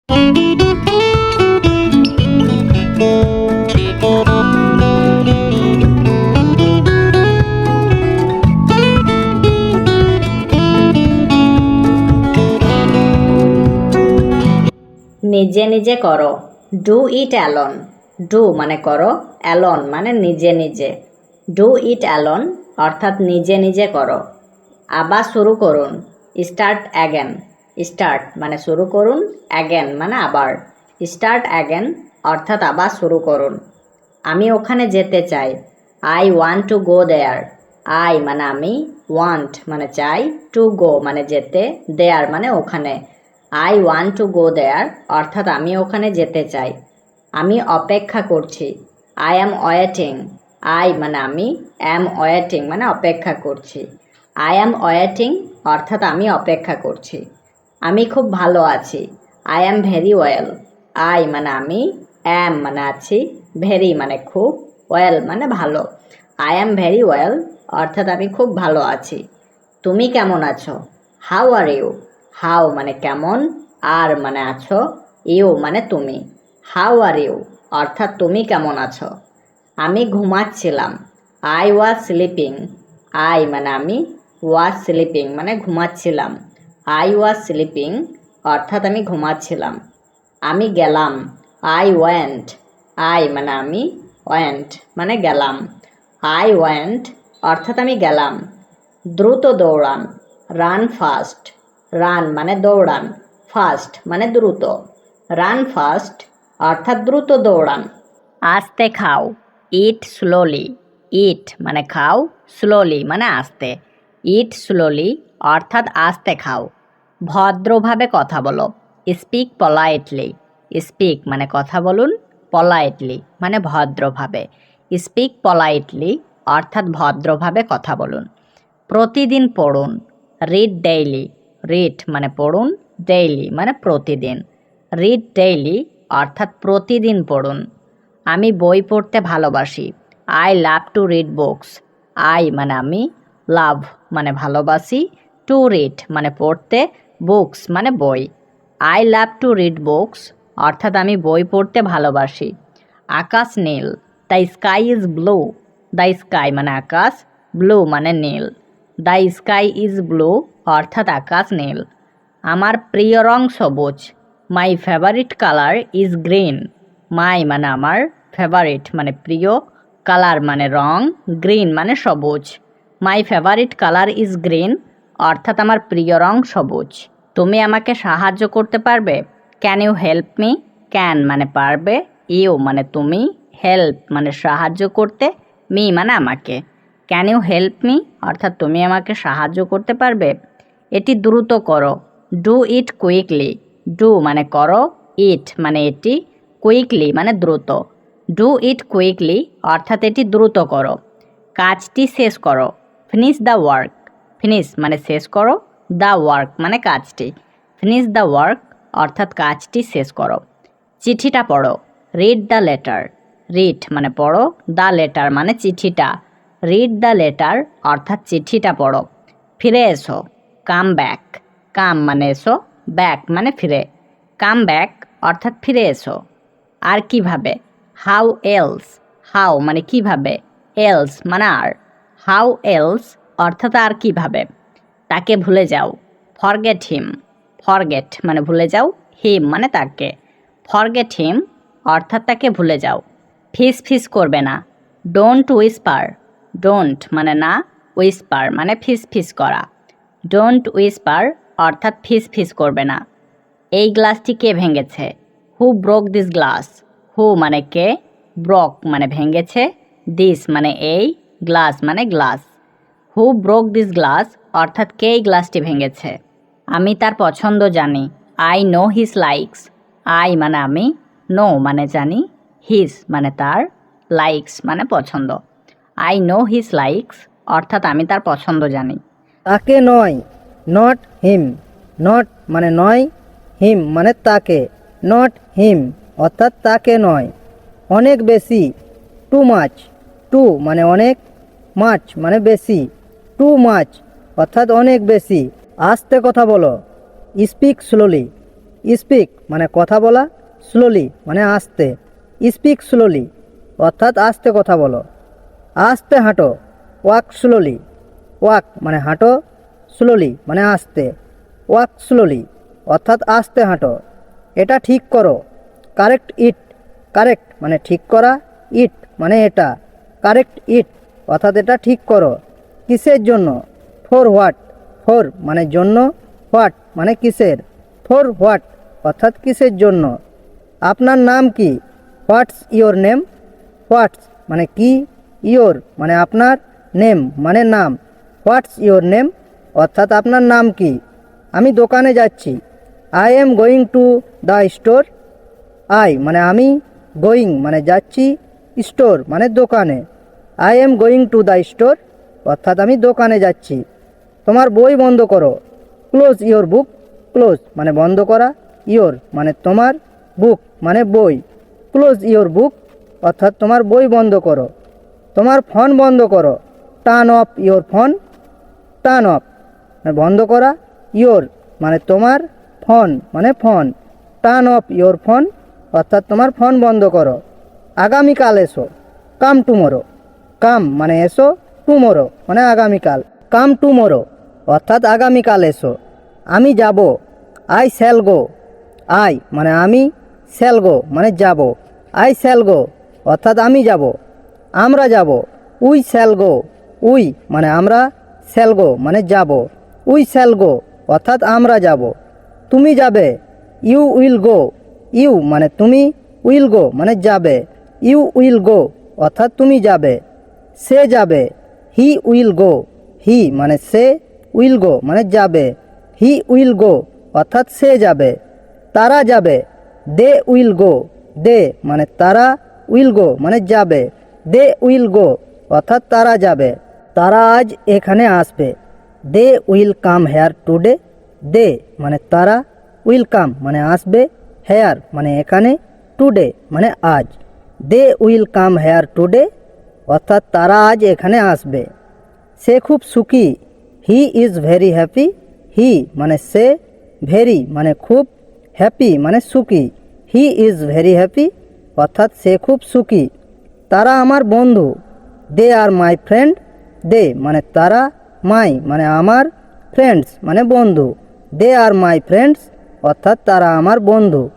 নিজে নিজে করো, ডু ইট অ্যালোন। ডু মানে করো, অ্যালোন মানে নিজে নিজে। ডু ইট অ্যালোন অর্থাৎ নিজে নিজে করো। আবার শুরু করুন, স্টার্ট অ্যাগেন। স্টার্ট মানে শুরু করুন, অ্যাগেন মানে আবার। স্টার্ট অ্যাগেন অর্থাৎ আবার শুরু করুন। আমি ওখানে যেতে চাই, I want to go there. I মানে আমি, ওয়ান্ট মানে চাই, টু গো মানে যেতে, দেয়ার মানে ওখানে। আই ওয়ান্ট টু গো দেয়ার অর্থাৎ আমি ওখানে যেতে চাই। আমি অপেক্ষা করছি, আই অ্যাম ওয়েটিং। আই মানে আমি, অ্যাম ওয়েটিং মানে অপেক্ষা করছি। আই অ্যাম ওয়েটিং অর্থাৎ আমি অপেক্ষা করছি। আমি খুব ভালো আছি, I am very well. I মানে আমি, অ্যাম মানে আছি, ভেরি মানে খুব, ওয়েল মানে ভালো। আই অ্যাম ভেরি ওয়েল অর্থাৎ আমি খুব ভালো আছি। তুমি কেমন আছো? How are you. হাউ মানে কেমন, আর মানে আছো, ইউ মানে তুমি। হাউ আর ইউ অর্থাৎ তুমি কেমন আছো। আমি ঘুমাচ্ছিলাম, আই ওয়াজ স্লিপিং। আই মানে আমি, ওয়াজ স্লিপিং মানে ঘুমাচ্ছিলাম। আই ওয়াজ স্লিপিং অর্থাৎ আমি ঘুমাচ্ছিলাম। আমি গেলাম, আই ওয়েন্ট। আই মানে আমি, ওয়েন্ট মানে গেলাম। আই ওয়েন্ট অর্থাৎ আমি গেলাম। দ্রুত দৌড়ান, রান ফাস্ট। রান মানে দৌড়ান, ফাস্ট মানে দ্রুত। রান ফাস্ট অর্থাৎ দ্রুত দৌড়ান। আস্তে খাও, ইট স্লোলি। ইট মানে খাও, স্লোলি মানে আস্তে। ইট স্লোলি অর্থাৎ আস্তে খাও। ভদ্রভাবে কথা বলো, স্পিক পলাইটলি। স্পিক মানে কথা বলুন, পলাইটলি মানে ভদ্রভাবে। স্পিক পলাইটলি অর্থাৎ ভদ্রভাবে কথা বলুন। প্রতিদিন পড়ুন, রিড ডেইলি। রিড মানে পড়ুন, ডেইলি মানে প্রতিদিন। রিড ডেইলি অর্থাৎ প্রতিদিন পড়ুন। আমি বই পড়তে ভালোবাসি, I love to read books. I মানে আমি, লাভ মানে ভালোবাসি, টু রিড মানে পড়তে, বুকস মানে বই। I love to read books অর্থাৎ আমি বই পড়তে ভালোবাসি। আকাশ নীল, the sky is blue. The sky মানে আকাশ, ব্লু মানে নীল। দ্য স্কাই ইজ ব্লু অর্থাৎ আকাশ নীল। আমার প্রিয় রং সবুজ, my favourite colour is green. My মানে আমার, ফেভারিট মানে প্রিয়, কালার মানে রং, গ্রিন মানে সবুজ। My favourite colour is green অর্থাৎ আমার প্রিয় রং সবুজ। তুমি আমাকে সাহায্য করতে পারবে? Can you help me? Can মানে পারবে, ইউ মানে তুমি, হেল্প মানে সাহায্য করতে, মি মানে আমাকে। ক্যান ইউ হেল্প মি অর্থাৎ তুমি আমাকে সাহায্য করতে পারবে? এটি দ্রুত করো, ডু ইট কুইকলি। ডু মানে করো, ইট মানে এটি, কুইকলি মানে দ্রুত। ডু ইট কুইকলি অর্থাৎ এটি দ্রুত করো। কাজটি শেষ করো, ফিনিশ দ্য ওয়ার্ক। ফিনিশ মানে শেষ করো, দ্য ওয়ার্ক মানে কাজটি। ফিনিশ দ্য ওয়ার্ক অর্থাৎ কাজটি শেষ করো। চিঠিটা পড়ো, রিড দ্য লেটার। রিড মানে পড়ো, দ্য লেটার মানে চিঠিটা। রিড দ্য লেটার অর্থাৎ চিঠিটা পড়ো। ফিরে এসো, কাম ব্যাক। কাম মানে এসো, ব্যাক মানে ফিরে। কাম ব্যাক অর্থাৎ ফিরে এসো। আর কিভাবে? How else. হাউ মানে কিভাবে, এলস মানে আর। হাউ এলস অর্থাৎ আর কিভাবে। তাকে ভুলে যাও, ফরগেট হিম। ফরগেট মানে ভুলে যাও, হিম মানে তাকে। ফরগেট হিম অর্থাৎ তাকে ভুলে যাও। ফিস ফিস করবে না, ডোন্ট উইসপার। ডোন্ট মানে না, উইসপার মানে ফিস ফিস করা। ডোন্ট উইসপার অর্থাৎ ফিস ফিস করবে না। এই গ্লাসটি কে ভেঙেছে? Who broke this glass. Who মানে কে, ব্রক মানে ভেঙেছে, দিস মানে এই, গ্লাস মানে glass. Who broke this glass অর্থাৎ কে এই গ্লাসটি ভেঙেছে। আমি তার পছন্দ জানি, I know his likes. I মানে আমি, নো মানে জানি, হিজ মানে তার, লাইকস মানে পছন্দ। আই নো হিজ লাইকস অর্থাৎ আমি তার পছন্দ জানি। তাকে নয়, নট হিম। নট মানে নয়, হিম মানে তাকে, নট হিম অর্থাৎ তাকে নয়। অনেক বেশি, টু মাচ। টু মানে অনেক, মাচ মানে বেশি, টু মাচ অর্থাৎ অনেক বেশি। আস্তে কথা বলো, স্পিক স্লোলি। স্পিক মানে কথা বলা, স্লোলি মানে আস্তে। স্পিক স্লোলি অর্থাৎ আস্তে কথা বলো। আস্তে হাঁটো, ওয়াক স্লোলি। ওয়াক মানে হাঁটো, স্লোলি মানে আস্তে। ওয়াক স্লোলি অর্থাৎ আস্তে হাঁটো। এটা ঠিক করো, কারেক্ট ইট। কারেক্ট মানে ঠিক করা, ইট মানে এটা। কারেক্ট ইট অর্থাৎ এটা ঠিক করো। কিসের জন্য? For what. ফর মানে জন্য, হোয়াট মানে কিসের। ফর হোয়াট অর্থাৎ কিসের জন্য। আপনার নাম কি? What's your name. হোয়াটস মানে কি, ইয়োর মানে আপনার, নেম মানে নাম। হোয়াটস ইয়োর নেম অর্থাৎ আপনার নাম কি। আমি দোকানে যাচ্ছি। I am going to the store. I মানে আমি, গোয়িং মানে যাচ্ছি, স্টোর মানে দোকানে। I am going to the store অর্থাৎ আমি দোকানে যাচ্ছি। তোমার বই বন্ধ করো। Close your book. ক্লোজ মানে বন্ধ করা, ইয়োর মানে তোমার, বুক মানে বই। ক্লোজ ইয়োর বুক অর্থাৎ তোমার বই বন্ধ করো। তোমার ফোন বন্ধ করো। Turn off your phone. Turn off মানে বন্ধ করা, ইয়োর মানে তোমার, ফোন মানে phone. Turn off your phone অর্থাৎ তোমার ফোন বন্ধ করো। আগামীকাল এসো। Come tomorrow. কাম মানে এসো, টুমোরো মানে আগামীকাল। কাম টুমোরো অর্থাৎ আগামীকাল এসো। আমি যাব। I shall go. আই মানে আমি, শ্যাল গো মানে যাব। আই শ্যাল গো অর্থাৎ আমি যাব। আমরা যাব। We shall go. উই মানে আমরা, শ্যাল গো মানে যাব। উই শ্যাল গো অর্থাৎ আমরা যাব। তুমি যাবে। You will go. ইউ মানে তুমি, উইল গো মানে যাবে। ইউ উইল গো অর্থাৎ তুমি যাবে। সে যাবে। He will go. হি মানে সে, উইল গো মানে যাবে। হি উইল গো অর্থাৎ সে যাবে। তারা যাবে। They will go. দে মানে তারা, উইল গো মানে যাবে। দে উইল গো অর্থাৎ তারা যাবে। তারা আজ এখানে আসবে। They will come here today. They মানে তারা, উইল কাম মানে আসবে, হেয়ার মানে এখানে, টুডে মানে আজ। They will come here today অর্থাৎ তারা আজ এখানে আসবে। সে খুব সুখী। He is very happy. He মানে সে, ভেরি মানে খুব, হ্যাপি মানে সুখী। হি ইজ ভেরি হ্যাপি অর্থাৎ সে খুব সুখী। তারা আমার বন্ধু। দে আর মাই ফ্রেন্ড। দে মানে তারা, মাই মানে আমার, ফ্রেন্ডস মানে বন্ধু। দে আর মাই ফ্রেন্ডস অর্থাৎ তারা আমার বন্ধু।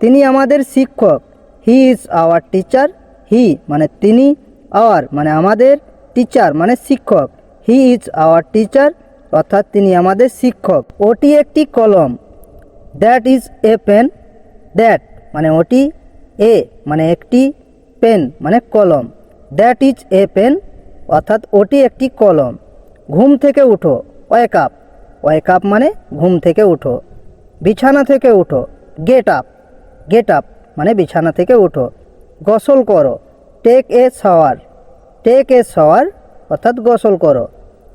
তিনি আমাদের শিক্ষক। He is our teacher. He মানে তিনি, আওয়ার মানে আমাদের, টিচার মানে শিক্ষক। হি ইজ আওয়ার টিচার অর্থাৎ তিনি আমাদের শিক্ষক। ওটি একটি কলম। That is a pen. That মানে ওটি, এ মানে একটি, পেন মানে কলম। দ্যাট ইজ এ পেন অর্থাৎ ওটি একটি কলম। ঘুম থেকে উঠো। Wake up. ওয়েক আপ মানে ঘুম থেকে উঠো। বিছানা থেকে উঠো। Get up. গেট আপ মানে বিছানা থেকে উঠো। গোসল করো। Take a shower. Take a shower অর্থাৎ গোসল করো।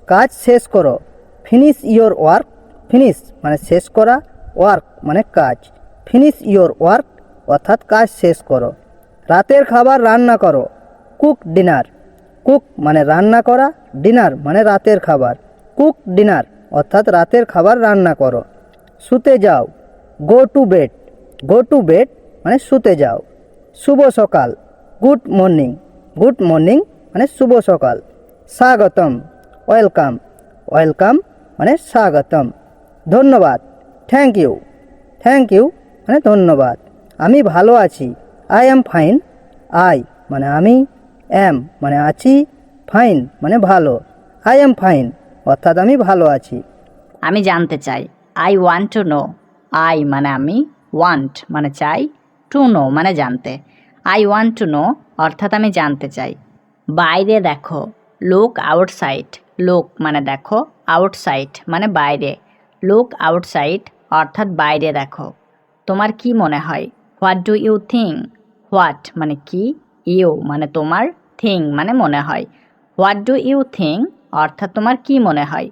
কাজ শেষ করো। Finish your work. ফিনিশ মানে শেষ করা, ওয়ার্ক মানে কাজ। ফিনিশ ইয়োর ওয়ার্ক অর্থাৎ কাজ শেষ করো। রাতের খাবার রান্না করো। Cook dinner. কুক মানে রান্না করা, ডিনার মানে রাতের খাবার। কুক ডিনার অর্থাৎ রাতের খাবার রান্না করো। শুতে যাও। Go to bed. Go to bed মানে শুতে যাও। শুভ সকাল। Good morning. গুড মর্নিং মানে শুভ সকাল। স্বাগতম। ওয়েলকাম। ওয়েলকাম মানে স্বাগতম। ধন্যবাদ। Thank you. থ্যাংক ইউ মানে ধন্যবাদ। আমি ভালো আছি। I am fine. আই মানে আমি, অ্যাম মানে আছি, ফাইন মানে ভালো। আই অ্যাম ফাইন অর্থাৎ আমি ভালো আছি। আমি জানতে চাই। I want to know. I মানে আমি, ওয়ান্ট মানে চাই, টু নো মানে জানতে। আই ওয়ান্ট টু নো অর্থাৎ আমি জানতে চাই। বাইরে দেখো। Look outside. লুক মানে দেখো, আউটসাইড মানে বাইরে। লুক আউটসাইড অর্থাৎ বাইরে দেখো। তোমার কি মনে হয়? What do you think? What মানে কি, ইউ মানে তোমার, থিং মানে মনে হয়। হোয়াট ডু ইউ থিঙ্ক অর্থাৎ তোমার কি মনে হয়?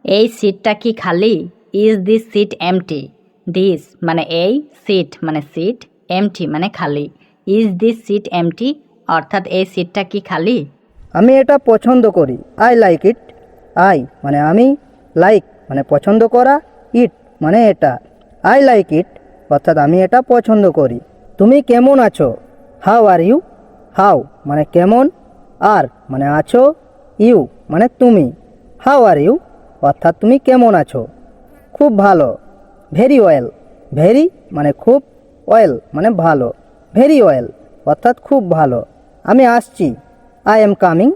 এই সিটটা কি খালি? Is this seat empty? This মানে এই, সিট মানে সিট, এমটি মানে খালি। ইজ দিস সিট এমটি অর্থাৎ এই সিটটা কি খালি? আমি এটা পছন্দ করি। I like it. আই মানে আমি, লাইক মানে পছন্দ করা, ইট মানে এটা। আই লাইক ইট অর্থাৎ আমি এটা পছন্দ করি। তুমি কেমন আছো? How are you? হাউ মানে কেমন, আর মানে আছো, ইউ মানে তুমি। হাউ আর ইউ অর্থাৎ তুমি কেমন আছো। খুব ভালো, ভেরি ওয়েল। ভেরি মানে খুব, ওয়েল মানে ভালো। ভেরি ওয়েল অর্থাৎ খুব ভালো। আমি আসছি, আই এম কামিং।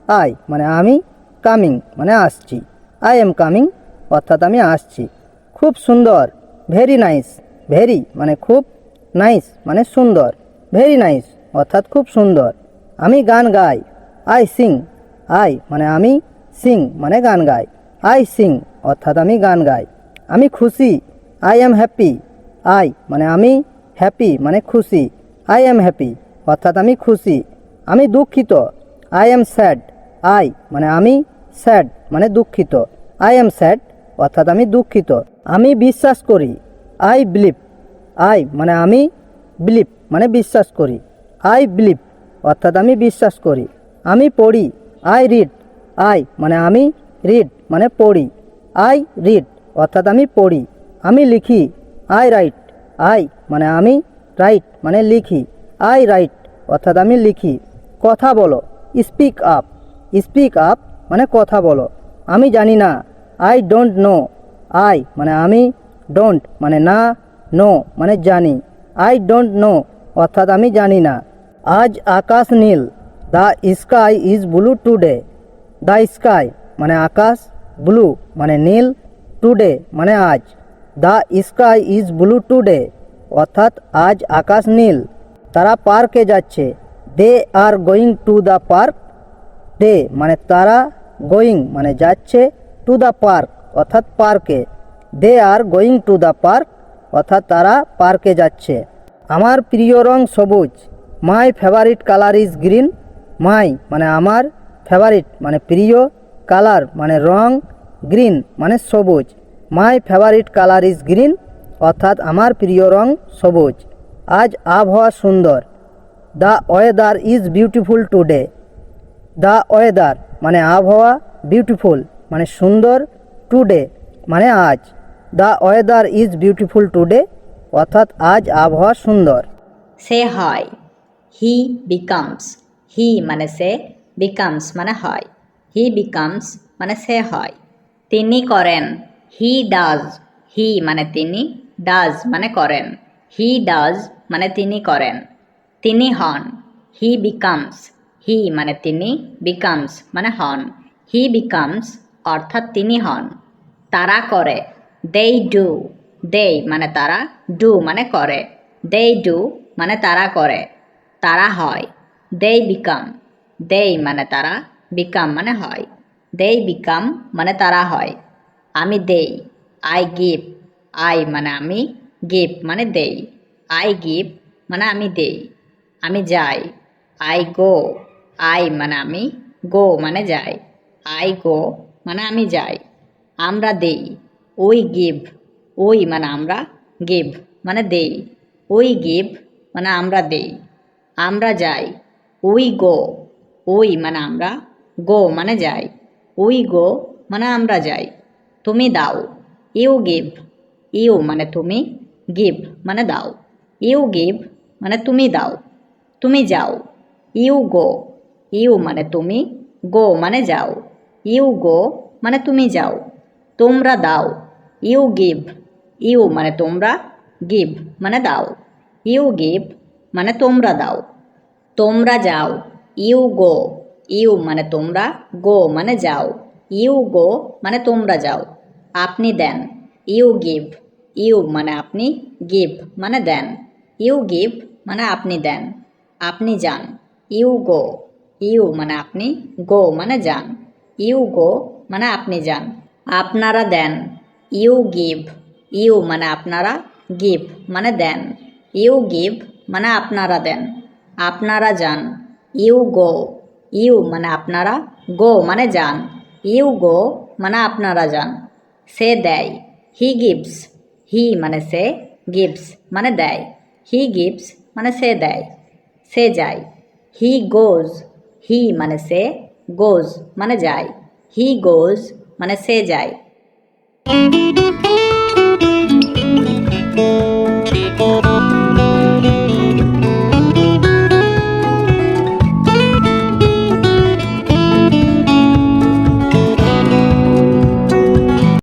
আই মানে আমি, কামিং মানে আসছি। আই এম কামিং অর্থাৎ আমি আসছি। খুব সুন্দর, ভেরি নাইস। ভেরি মানে খুব, নাইস মানে সুন্দর। ভেরি নাইস অর্থাৎ খুব সুন্দর। আমি গান গাই, আই সিং। আই মানে আমি, সিং মানে গান গাই। আই সিং অর্থাৎ আমি গান গাই। আমি খুশি, আই এম হ্যাপি। আই মানে আমি, হ্যাপি মানে খুশি। আই এম হ্যাপি অর্থাৎ আমি খুশি। আমি দুঃখিত, আই এম স্যাড। আই মানে আমি, স্যাড মানে দুঃখিত। আই এম স্যাড অর্থাৎ আমি দুঃখিত। আমি বিশ্বাস করি, আই বিলিভ। আই মানে আমি, বিলিভ মানে বিশ্বাস করি। আই বিলিভ অর্থাৎ আমি বিশ্বাস করি। আমি পড়ি, আই রিড। আই মানে আমি, রিড মানে পড়ি। আই রিড অর্থাৎ আমি পড়ি। আমি লিখি, আই রাইট। আই মানে আমি, রাইট মানে লিখি। আই রাইট অর্থাৎ আমি লিখি। কথা বলো, স্পিক আপ। স্পিক আপ মানে কথা বলো। আমি জানি না, আই ডোন্ট নো। আই মানে আমি, ডোন্ট মানে না, নো মানে জানি। আই ডোন্ট নো অর্থাৎ আমি জানি না। আজ আকাশ নীল, the sky is blue today. The sky মানে আকাশ, ব্লু মানে নীল, টুডে মানে আজ। The sky is blue today অর্থাৎ আজ আকাশ নীল। তারা পার্কে যাচ্ছে, they are going to the park. They মানে তারা, গোয়িং মানে যাচ্ছে, টু দ্য পার্ক অর্থাৎ পার্কে। They are going to the park অর্থাৎ তারা পার্কে যাচ্ছে। আমার প্রিয় রং সবুজ, my favourite colour is green. My মানে আমার, ফেভারিট মানে প্রিয়, কালার মানে রং, গ্রিন মানে সবুজ। My favourite colour is green অর্থাৎ আমার প্রিয় রং সবুজ। আজ আবহাওয়া সুন্দর, the weather is beautiful today. The weather মানে আবহাওয়া, বিউটিফুল মানে সুন্দর, টুডে মানে আজ। The weather is beautiful today অর্থাৎ আজ আবহাওয়া সুন্দর। সে হয়, হি বিকামস। হি মানে সে, বিকামস মানে হয়। হি বিকামস মানে সে হয়। তিনি করেন, হি ডাজ। হি মানে তিনি, ডাজ মানে করেন। হি ডাজ মানে তিনি করেন। তিনি হন, হি বিকামস। হি মানে তিনি, বিকামস মানে হন। হি বিকামস অর্থাৎ তিনি হন। তারা করে, দেই ডু। দেই মানে তারা, ডু মানে করে। দেই ডু মানে তারা করে। তারা হয়, দেই বিকাম। দেই মানে তারা, বিকাম মানে হয়। দেই বিকাম মানে তারা হয়। আমি দেই, আই গিভ। আই মানে আমি, গিভ মানে দেই। আই গিভ মানে আমি দেই। আমি যাই, আই গো। আই মানে আমি, গো মানে যাই। আই গো মানে আমি যাই। আমরা দেই, উই গিভ। উই মানে আমরা, গিভ মানে দেই। উই গিভ মানে আমরা দেই। আমরা যাই, উই গো। উই মানে আমরা, গো মানে যাই। উই গো মানে আমরা যাই। তুমি দাও, ইউ গিভ। ইউ মানে তুমি, গিভ মানে দাও। ইউ গিভ মানে তুমি দাও। তুমি যাও, ইউ গো। ইউ মানে তুমি, গো মানে যাও। ইউ গো মানে তুমি যাও। তোমরা দাও, ইউ গিভ। ইউ মানে তোমরা, গিভ মানে দাও। ইউ গিভ মানে তোমরা দাও। তোমরা যাও, ইউ গো। ইউ মানে তোমরা, গো মানে যাও। ইউ গো মানে তোমরা যাও। আপনি দেন, ইউ গিভ। ইউ মানে আপনি, গিভ মানে দেন। ইউ গিভ মানে আপনি দেন। আপনি যান, ইউ গো। ইউ মানে আপনি, গো মানে যান। ইউ গো মানে আপনি যান। আপনারা দেন, ইউ গিভ। ইউ মানে আপনারা, গিভ মানে দেন। ইউ গিভ মানে আপনারা দেন। আপনারা যান, ইউ গো। ইউ মানে আপনারা, গো মানে যান। ইউ গো মানে আপনারা যান। সে দেয়, হি গিভস। হি মানে সে, গিভস মানে দেয়। হি গিভস মানে সে দেয়। সে যায়, হি গোজ। হি মানে সে, গোজ মানে যায়। হি গোজ মানে সে যায়।